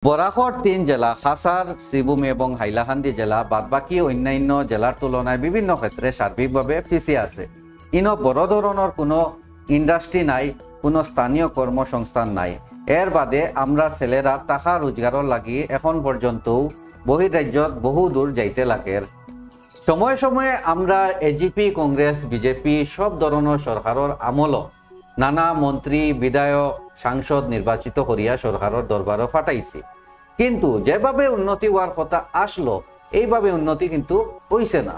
বরাকর ৩ জেলা খাসার, শ্রীভূমি এবং হাইলাকান্দি জেলা বাদবাকি অন্যান্য জেলার তুলনায় বিভিন্ন ক্ষেত্রে সার্বিকভাবে পিছিয়ে আছে। ইনো বড় ধরনের কোনো ইন্ডাস্ট্রি নাই, কোনো স্থানীয় কর্মসংস্থান নাই। এর বাদে আমরা ছেলেরা টাকা রোজগারের লাগি এখন পর্যন্ত বহির্রাজ্যত বহু দূর যাইতে লাগে। সময়ে সময়ে আমরা এজিপি, কংগ্রেস, বিজেপি সব ধরনের সরকারের আমলও নানা মন্ত্রী, বিধায়ক, সাংসদ নির্বাচিত করিয়া সরকারের দরবারও ফাটাইছি, কিন্তু যেভাবে উন্নতি হওয়ার কথা আসলো এইভাবে উন্নতি কিন্তু হইছে না।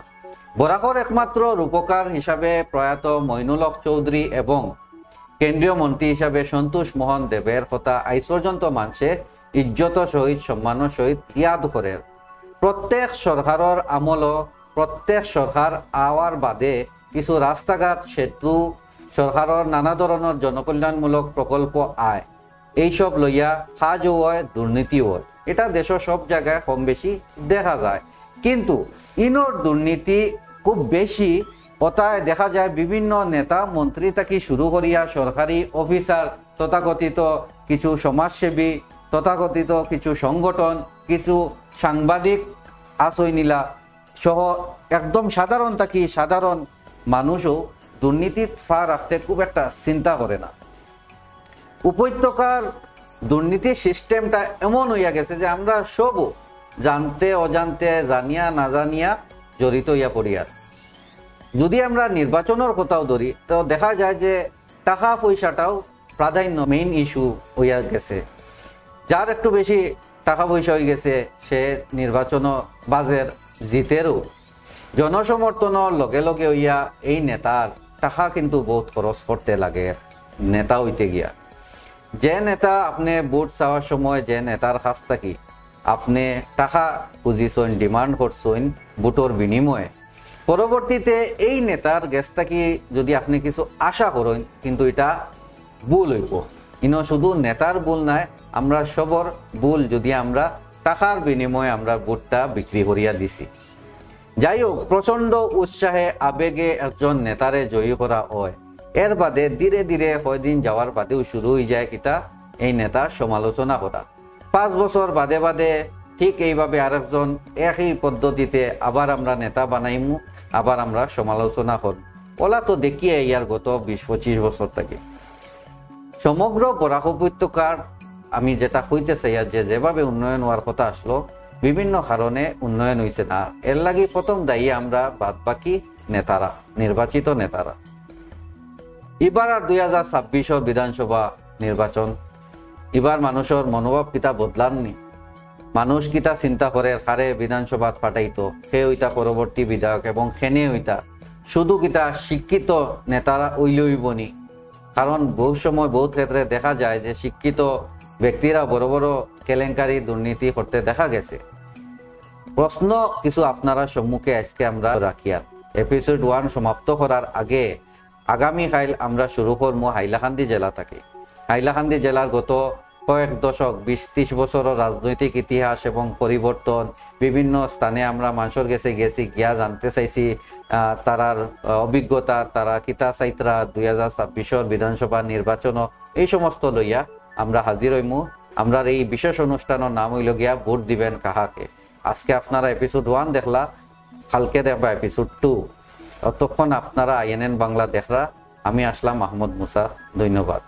বরাকর একমাত্র রূপকার হিসাবে প্রয়াত মইনুল হক চৌধুরী এবং কেন্দ্রীয় মন্ত্রী হিসাবে সন্তোষ মোহন দেবের কথা আজ পর্যন্ত মানুষে ইজ্জত সহিত, সম্মানের সহিত ইয়াদ করে। প্রত্যেক সরকারের আমলও, প্রত্যেক সরকার আওয়ার বাদে কিছু রাস্তাঘাট, সেতু, সরকারের নানা ধরনের জনকল্যাণমূলক প্রকল্প আয়, এইসব লইয়া কাজও হয়, দুর্নীতিও হয়। এটা দেশের সব জায়গায় কম বেশি দেখা যায়, কিন্তু ইনোর দুর্নীতি খুব বেশি কথায় দেখা যায় বিভিন্ন নেতা মন্ত্রী থেকে শুরু করিয়া সরকারি অফিসার, তথাকথিত কিছু সমাজসেবী, তথাকথিত কিছু সংগঠন, কিছু সাংবাদিক আশ্রয়নীলা সহ একদম সাধারণ থাকি সাধারণ মানুষও দুর্নীতির ফা রাখতে খুব একটা চিন্তা করে না। উপত্যকার দুর্নীতির সিস্টেমটা এমন হইয়া গেছে যে আমরা সবও জানতে অজান্তে, জানিয়া না জানিয়া জড়িত হইয়া পড়িয়ার। যদি আমরা নির্বাচনের কথাও ধরি তো দেখা যায় যে টাকা পয়সাটাও প্রাধান্য, মেইন ইস্যু হইয়া গেছে। যার একটু বেশি টাকা পয়সা হয়ে গেছে সে নির্বাচন বাজের জিতেরও। জনসমর্থনের লগে লগে হইয়া এই নেতার টাকা কিন্তু বহুত খরচ করতে লাগে নেতা হইতে গিয়া। যে নেতা আপনি ভোট চাওয়ার সময় যে নেতার কাছ থাকি আপনি টাকা খুঁজিছেন, ডিমান্ড করছেন ভোটর বিনিময়ে, পরবর্তীতে এই নেতার গেছ থাকি যদি আপনি কিছু আশা করেন কিন্তু এটা ভুল হইব। ইনো শুধু নেতার ভুল নাই, আমরা সবর ভুল যদি আমরা টাকার বিনিময়ে আমরা ভোটটা বিক্রি করিয়া দিছি। যাই হোক, প্রচণ্ড উৎসাহে আবেগে একজন নেতারে জয়ী করা হয়, এর বাদে ধীরে ধীরে কয়দিন যাওয়ার বাদেও শুরু হয়ে যায় কিতা এই নেতার সমালোচনা করা। 5 বছর বাদে বাদে ঠিক এইভাবে আরেকজন একই পদ্ধতিতে আবার আমরা নেতা বানাইমু, আবার আমরা সমালোচনা করব। ওলা তো দেখিয়ে ইয়ার গত 20-25 বছর থেকে সমগ্র বরাক উপত্যকার আমি যেটা হইতে চাই যে যেভাবে উন্নয়ন হওয়ার কথা আসলো বিভিন্ন কারণে উন্নয়ন হয়েছে না। এর লাগি প্রথম দায়ী আমরা বাদবাকি নেতারা, নির্বাচিত নেতারা। এবার আর 2026 বিধানসভা নির্বাচন, এবার মানুষের মনোভাব কিতা বদলাননি। মানুষ কিতা চিন্তা করে কারে বিধানসভাত পাঠাইতো, সে হইতা পরবর্তী বিধায়ক এবং সেনে হইতা শুধু কিতা শিক্ষিত নেতারা হইলইবনি। কারণ বহু সময় বহুত ক্ষেত্রে দেখা যায় যে শিক্ষিত ব্যক্তিরা বড় বড় কেলেঙ্কারি, দুর্নীতি করতে দেখা গেছে। প্রশ্ন কিছু আপনারা সম্মুখে আজকে আমরা রাখিয়া এপিসোড 1 সমাপ্ত করার আগে আগামীকাল আমরা শুরু করবো হাইলাকান্দি জেলা থেকে। হাইলাকান্দি জেলার গত কয়েক দশক, 20-30 বছরের রাজনৈতিক ইতিহাস এবং পরিবর্তন, বিভিন্ন স্থানে আমরা মানুষের গেছি গিয়া জানতে চাইছি তারার অভিজ্ঞতা, তারা কিতা চাইতরা 2026 বিধানসভা নির্বাচন, এই সমস্ত লইয়া আমরা হাজির হইমু। আমরা এই বিশেষ অনুষ্ঠানের নাম হইল গিয়া ভোট দিবেন কাহাকে। আজকে আপনারা এপিসোড 1 দেখলা, কালকে দেখবা এপিসোড 2। ততক্ষণ আপনারা INN বাংলা দেখরা। আমি আসলাম মাহমুদ মুসা, ধন্যবাদ।